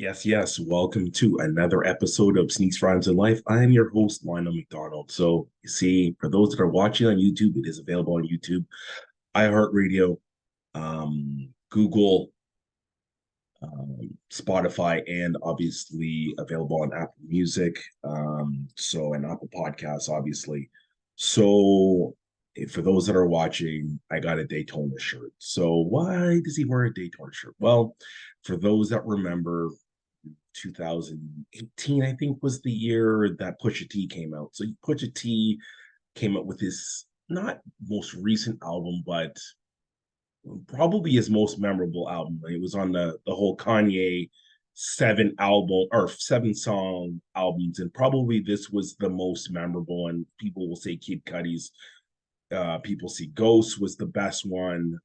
Yes, yes. Welcome to another episode of Sneaks, Rhymes, and Life. I am your host, Lionel McDonald. So, you see, for those that are watching on YouTube, it is available on YouTube, iHeartRadio, Google, Spotify, and obviously available on Apple Music. And Apple Podcasts, obviously. So, for those that are watching, I got a Daytona shirt. So, why does he wear a Daytona shirt? Well, for those that remember, 2018, I think, was the year that Pusha T came out. So Pusha T came out with his not most recent album, but probably his most memorable album. It was on the whole Kanye seven song albums, and probably this was the most memorable. And people will say Kid Cudi's. People see Ghost was the best one.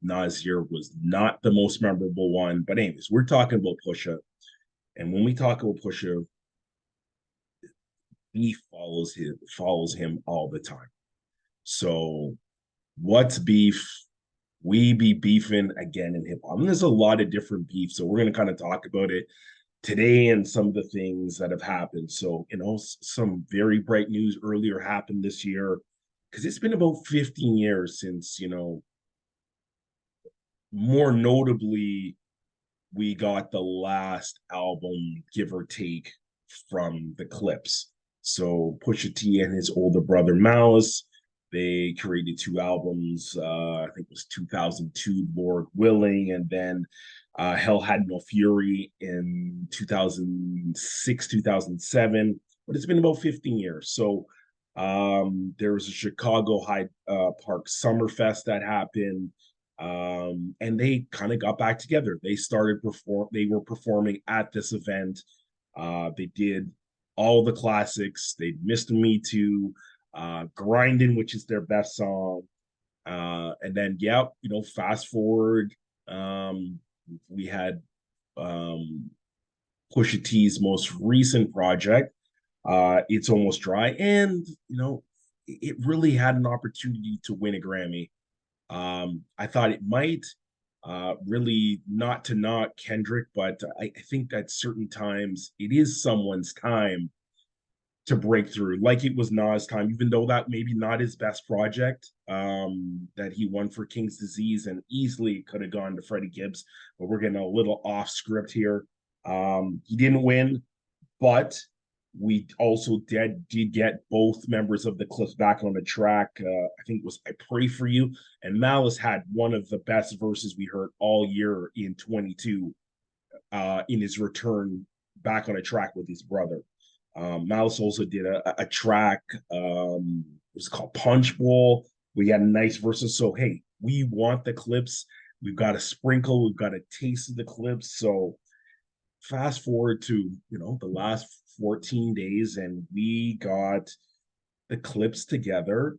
Nasir was not the most memorable one. But anyways, we're talking about Pusha. And when we talk about Pusha, he follows him all the time. So what's beef? We be beefing again in hip hop. And there's a lot of different beef. So we're gonna kind of talk about it today and some of the things that have happened. So, some very bright news earlier happened this year because it's been about 15 years since, more notably, we got the last album, give or take, from the Clips. So Pusha T and his older brother Malice, they created two albums. I think it was 2002, Lord Willing, and then Hell Had No Fury in 2006, 2007. But it's been about 15 years. So there was a Chicago Hyde Park Summerfest that happened, and they kind of got back together. They were performing at this event. They did all the classics. They missed Me Too, Grinding, which is their best song. And then, yeah, fast forward, we had um, Pusha T's most recent project, It's Almost Dry. And, it really had an opportunity to win a Grammy. I thought it might, really not to knock Kendrick, but I think at certain times it is someone's time to break through, like it was Nas' time, even though that maybe not his best project, that he won for King's Disease and easily could have gone to Freddie Gibbs, but we're getting a little off script here. He didn't win, but we also did get both members of the Clips back on the track. I think it was I Pray For You. And Malice had one of the best verses we heard all year in 22, in his return back on a track with his brother. Malice also did a track, it was called Punch Bowl. We had a nice verses. So, hey, we want the Clips. We've got a sprinkle, we've got a taste of the Clips. So, fast forward to the last 14 days, and we got the Clips together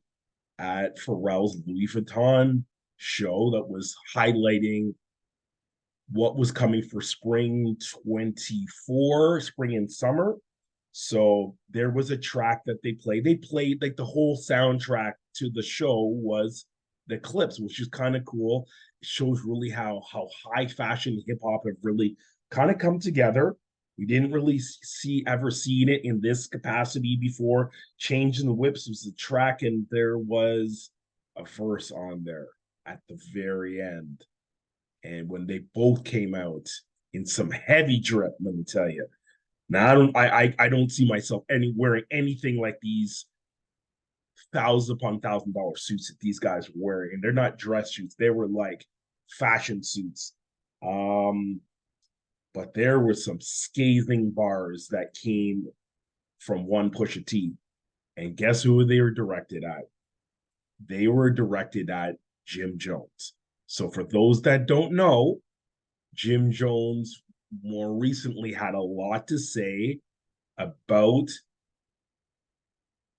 at Pharrell's Louis Vuitton show that was highlighting what was coming for spring 24, spring and summer. So there was a track that they played. They played like the whole soundtrack to the show was the Clips, which is kind of cool. It shows really how high fashion hip hop have really kind of come together. We didn't really ever seen it in this capacity before. Changing the Whips was the track, and there was a verse on there at the very end. And when they both came out in some heavy drip, let me tell you. Now I don't see myself wearing anything like these thousand upon $1,000 suits that these guys were wearing, and they're not dress suits; they were like fashion suits. Um, but there were some scathing bars that came from one Pusha T, and guess who they were directed at? They were directed at Jim Jones. So for those that don't know, Jim Jones more recently had a lot to say about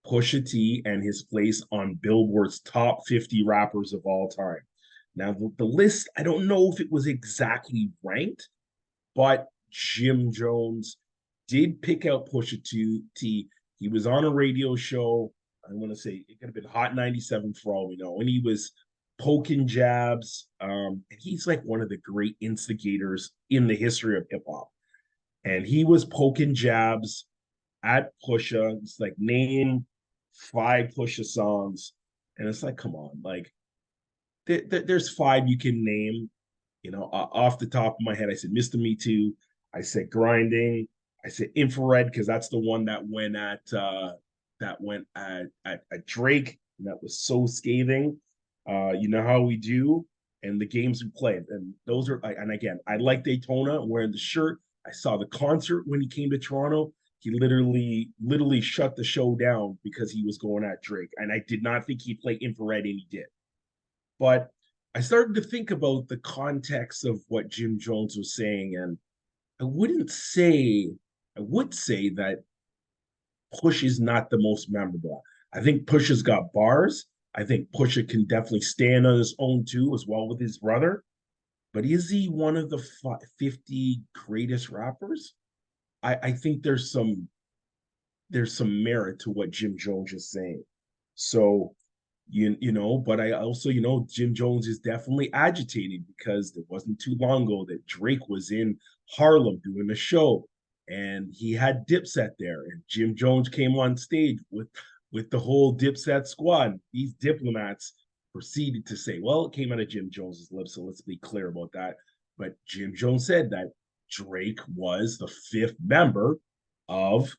Pusha T and his place on Billboard's top 50 rappers of all time. Now, the list, I don't know if it was exactly ranked, but Jim Jones did pick out Pusha T. He was on a radio show. I want to say it could have been Hot 97 for all we know. And he was poking jabs. And he's like one of the great instigators in the history of hip hop. and he was poking jabs at Pusha. It's like, name 5 Pusha songs, and it's like, come on, like there's 5 you can name. Off the top of my head, I said Mr. Me Too. I said Grinding. I said Infrared because that's the one that went at Drake, and that was so scathing. You know how we do, and the games we played, and those are. And again, I like Daytona wearing the shirt. I saw the concert when he came to Toronto. He literally shut the show down because he was going at Drake, and I did not think he'd play Infrared, and he did. But I started to think about the context of what Jim Jones was saying, and I wouldn't say, I would say that Push is not the most memorable. I think Push has got bars. I think Pusha can definitely stand on his own too, as well with his brother. But is he one of the 50 greatest rappers? I think there's some merit to what Jim Jones is saying. So but I also, Jim Jones is definitely agitated because it wasn't too long ago that Drake was in Harlem doing a show, and he had Dipset there, and Jim Jones came on stage with the whole Dipset squad. These diplomats proceeded to say, well, it came out of Jim Jones's lips, so let's be clear about that. But Jim Jones said that Drake was the 5th member of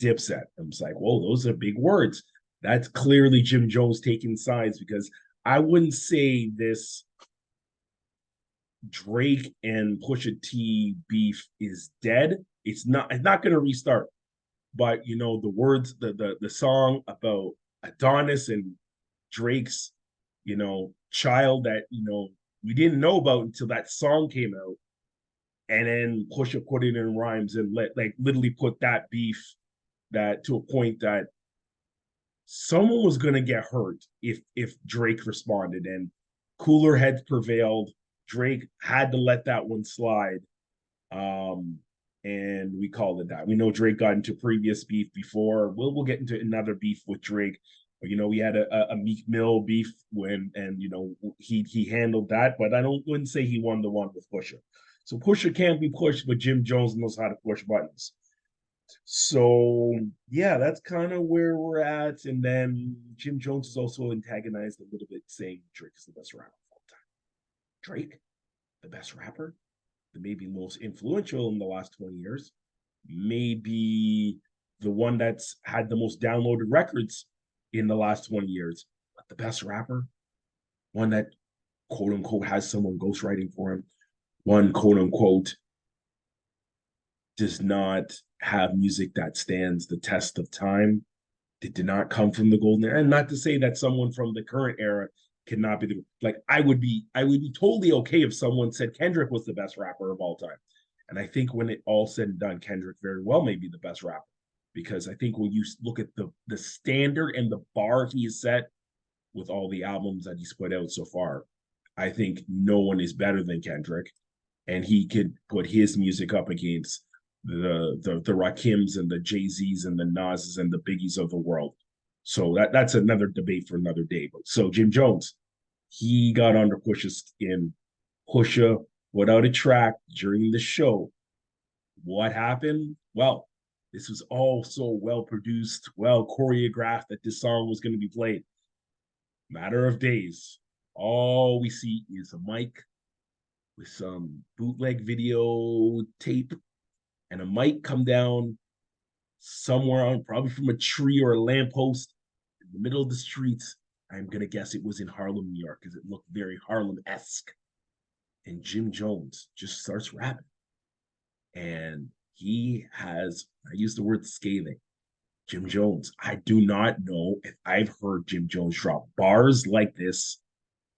Dipset. I was like, whoa, those are big words. That's clearly Jim Jones taking sides, because I wouldn't say this Drake and Pusha T beef is dead. It's not going to restart. But the words, the song about Adonis and Drake's, child that we didn't know about until that song came out, and then Pusha put it in rhymes and literally put that beef that to a point that someone was going to get hurt if Drake responded, and cooler heads prevailed. Drake had to let that one slide. Um, and we called it that. We know Drake got into previous beef before. We'll get into another beef with Drake. But, we had a Meek Mill beef and he handled that, but I wouldn't say he won the one with Pusha. So Pusha can't be pushed, but Jim Jones knows how to push buttons. So yeah, that's kind of where we're at. And then Jim Jones is also antagonized a little bit, saying Drake is the best rapper of all time. Drake, the best rapper, the maybe most influential in the last 20 years, maybe the one that's had the most downloaded records in the last 20 years, but the best rapper, one that quote unquote has someone ghostwriting for him, one quote unquote does not have music that stands the test of time. It did not come from the golden era. And not to say that someone from the current era cannot be like I would be totally okay if someone said Kendrick was the best rapper of all time. And I think when it all said and done, Kendrick very well may be the best rapper. Because I think when you look at the standard and the bar he has set with all the albums that he's put out so far, I think no one is better than Kendrick. And he could put his music up against the Rakims and the Jay-Z's and the Nas's and the Biggies of the world. So that's another debate for another day. But so Jim Jones, he got under Pusha's skin. Pusha put out a track during the show. What happened? Well, this was all so well produced, well choreographed that this song was going to be played. Matter of days. All we see is a mic with some bootleg video tape and a mic come down somewhere on, probably from a tree or a lamppost in the middle of the streets. I'm gonna guess it was in Harlem, New York, because it looked very Harlem-esque. And Jim Jones just starts rapping. And he has, I use the word scathing. Jim Jones, I do not know if I've heard Jim Jones drop bars like this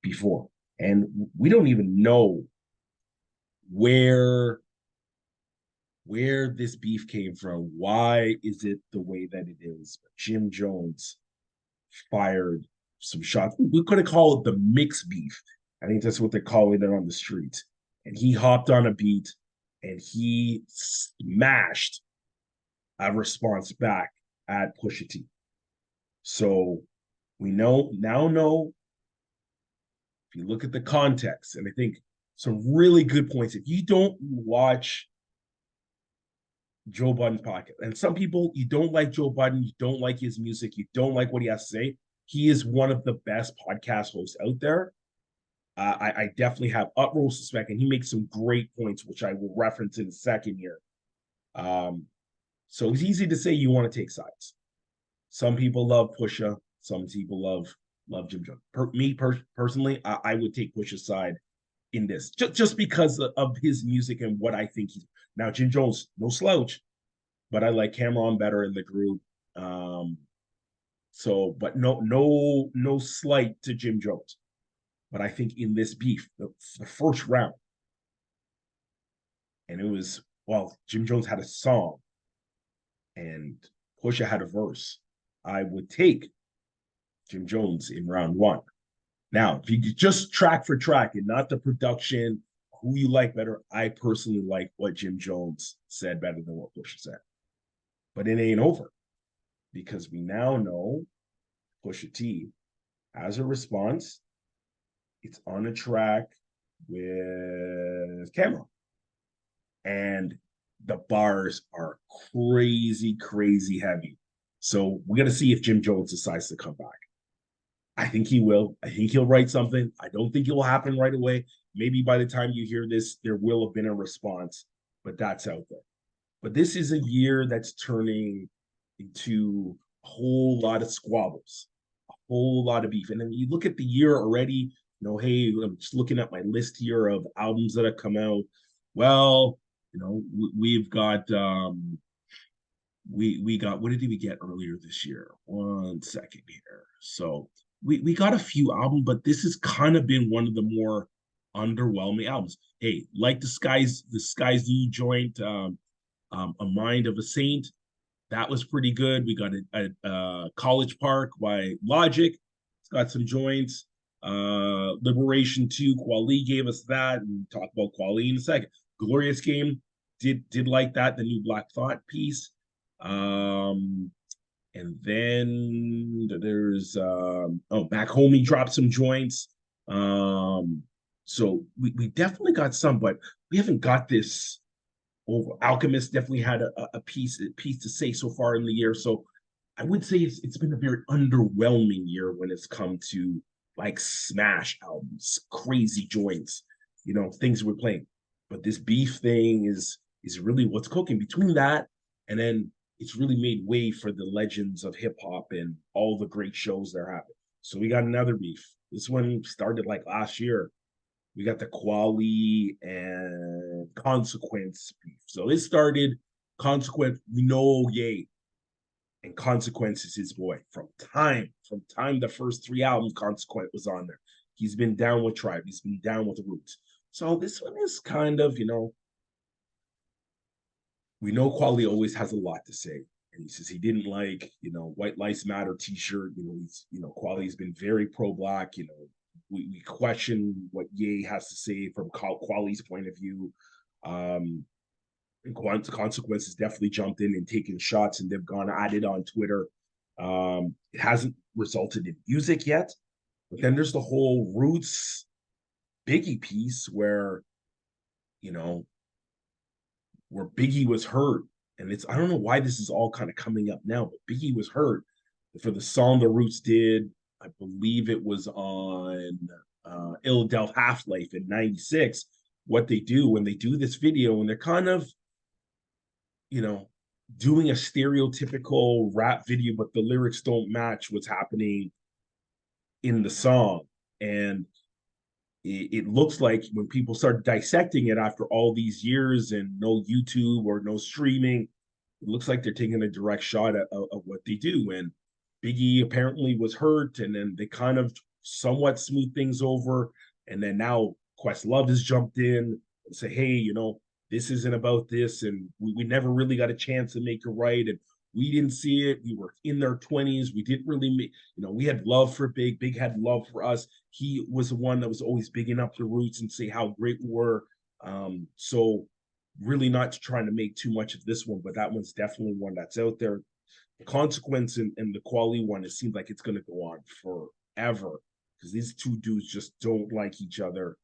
before. And we don't even know where this beef came from. Why is it the way that it is? But Jim Jones fired some shots. We could have called it the mix beef. I think that's what they're calling it on the streets. And he hopped on a beat and he smashed a response back at Pusha T. So we know if you look at the context, and I think some really good points. If you don't watch Joe Budden's podcast. And some people, you don't like Joe Budden, you don't like his music, you don't like what he has to say. He is one of the best podcast hosts out there. I definitely have utmost respect, and he makes some great points, which I will reference in a second here. Um, so it's easy to say you want to take sides. Some people love Pusha, some people love Jim Jones. Personally, I would take Pusha's side in this, just because of his music and what I think he's. Now Jim Jones, no slouch, but I like Cameron better in the group. Um, but no slight to Jim Jones. But I think in this beef, the first round, and it was, well, Jim Jones had a song and Pusha had a verse. I would take Jim Jones in round one. Now, if you just track for track and not the production, who you like better, I personally like what Jim Jones said better than what Pusha said. But it ain't over, because we now know Pusha T has a response. It's on a track with Cameron. And the bars are crazy, crazy heavy. So we got to see if Jim Jones decides to come back. I think he will. I think he'll write something. I don't think it will happen right away. Maybe by the time you hear this, there will have been a response, but that's out there. But this is a year that's turning into a whole lot of squabbles, a whole lot of beef. And then you look at the year already, hey, I'm just looking at my list here of albums that have come out. Well, we've got we got, what did we get earlier this year? 1 second here. So we got a few albums, but this has kind of been one of the more underwhelming albums. Hey, like the Skies New joint, A Mind of a Saint, that was pretty good. We got a College Park by Logic. It's got some joints. Liberation 2, Kweli gave us that, and talk about Kweli in a second. Glorious Game, did like that, the new Black Thought piece. And then there's Back Home, he dropped some joints. So we definitely got some, but we haven't got this over. Alchemist definitely had a piece to say so far in the year. So I would say it's been a very underwhelming year when it's come to like smash albums, crazy joints, things we're playing. But this beef thing is really what's cooking. Between that and then it's really made way for the legends of hip hop and all the great shows they're having. So we got another beef. This one started like last year. We got the Kweli and Consequence beef. So it started Consequence. We know Ye, and Consequence is his boy from time. The first three albums, Consequence was on there. He's been down with Tribe. He's been down with the Roots. So this one is kind of, we know Kweli always has a lot to say. And he says he didn't like, White Lives Matter t-shirt. Kweli's been very pro-Black. We question what Ye has to say from Kweli's point of view. And Consequences definitely jumped in and taken shots, and they've gone at it on Twitter. It hasn't resulted in music yet. But then there's the whole Roots Biggie piece where, where Biggie was hurt. And I don't know why this is all kind of coming up now, but Biggie was hurt for the song the Roots did. I believe it was on Ill Del Half-Life in 96. What they do when they do this video, and they're kind of, doing a stereotypical rap video, but the lyrics don't match what's happening in the song. And it looks like when people start dissecting it after all these years and no YouTube or no streaming, it looks like they're taking a direct shot at what they do. And Biggie apparently was hurt, and then they kind of somewhat smooth things over. And then now Questlove has jumped in and say, hey, this isn't about this. And we never really got a chance to make it right. And we didn't see it. We were in their 20s. We didn't really make, we had love for Big. Big had love for us. He was the one that was always bigging up the Roots and say how great we were. So really not trying to make too much of this one, but that one's definitely one that's out there. The Consequence and the Kweli one, it seems like it's going to go on forever because these two dudes just don't like each other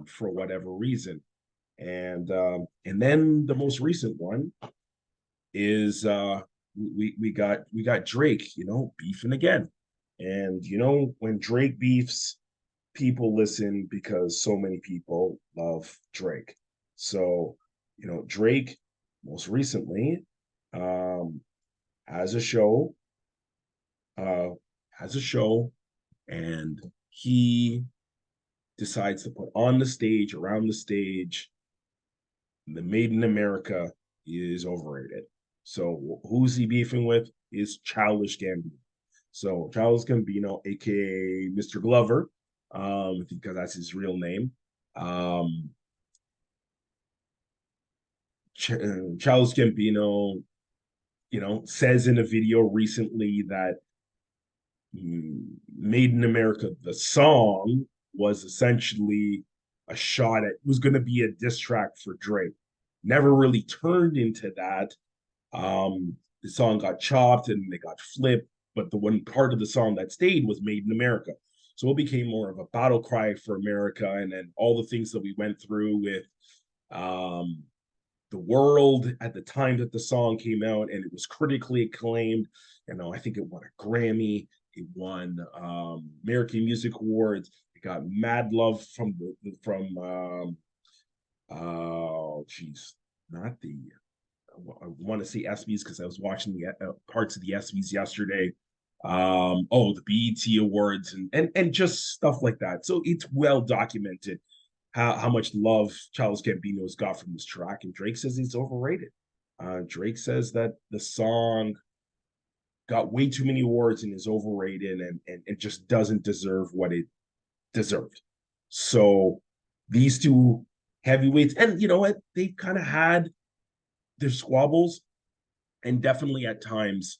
for whatever reason. And then the most recent one, is we got Drake, beefing again. And when Drake beefs, people listen because so many people love Drake. So, Drake most recently um has a show, uh has a show, and he decides to put on the stage, around the stage, the Made in America is overrated. So who's he beefing with? Is Childish Gambino. So Childish Gambino, aka Mr. Glover, because that's his real name. Um, Childish Gambino, says in a video recently that Made in America, the song, was essentially a shot at, was going to be a diss track for Drake. Never really turned into that. The song got chopped and it got flipped, but the one part of the song that stayed was Made in America. So it became more of a battle cry for America, and then all the things that we went through with um, the world at the time that the song came out, and it was critically acclaimed. I think it won a Grammy. It won American Music Awards. It got mad love from geez, not the I want to say ESPYs because I was watching the parts of the ESPYs yesterday. The BET Awards and just stuff like that. So it's well documented how much love Childish Gambino has got from this track, and Drake says it's overrated. Drake says that the song got way too many awards and is overrated, and it just doesn't deserve what it deserved. So these two heavyweights, and you know what, they've kind of had their squabbles, and definitely at times,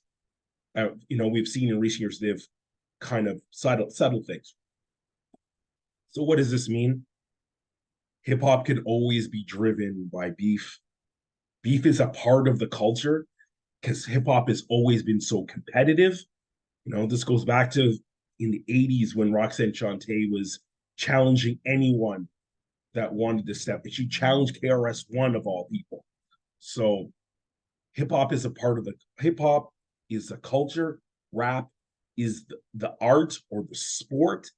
we've seen in recent years they've kind of settled things. So what does this mean? Hip hop can always be driven by beef. Beef is a part of the culture because hip hop has always been so competitive. This goes back to in the 80s when Roxanne Shante was challenging anyone that wanted to step. And she challenged KRS-One of all people. So hip hop is the culture, rap is the art or the sport,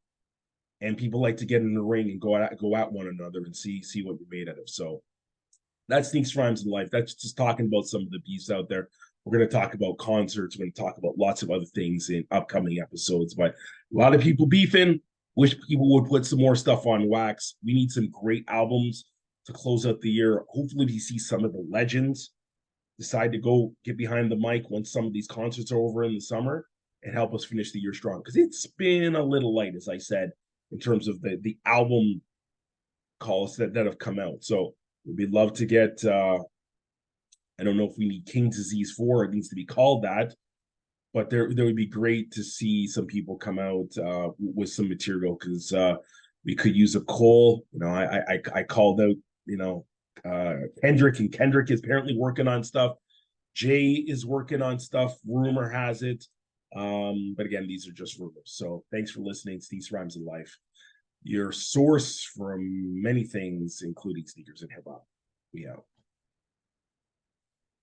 and people like to get in the ring and go at one another and see what you're made out of. So that's Sneaks Rhymes in Life. That's just talking about some of the beefs out there. We're going to talk about concerts. We're going to talk about lots of other things in upcoming episodes. But a lot of people beefing. Wish people would put some more stuff on wax. We need some great albums to close out the year. Hopefully, we see some of the legends decide to go get behind the mic once some of these concerts are over in the summer and help us finish the year strong. Because it's been a little light, as I said, in terms of the album calls that have come out. So we'd love to get I don't know if we need King Disease 4, it needs to be called that, but there would be great to see some people come out with some material, because we could use a Cole. I called out, Kendrick, and Kendrick is apparently working on stuff. Jay is working on stuff, rumor has it. But again, these are just rumors. So thanks for listening to These Rhymes in Life, your source from many things, including sneakers and hip hop. We out.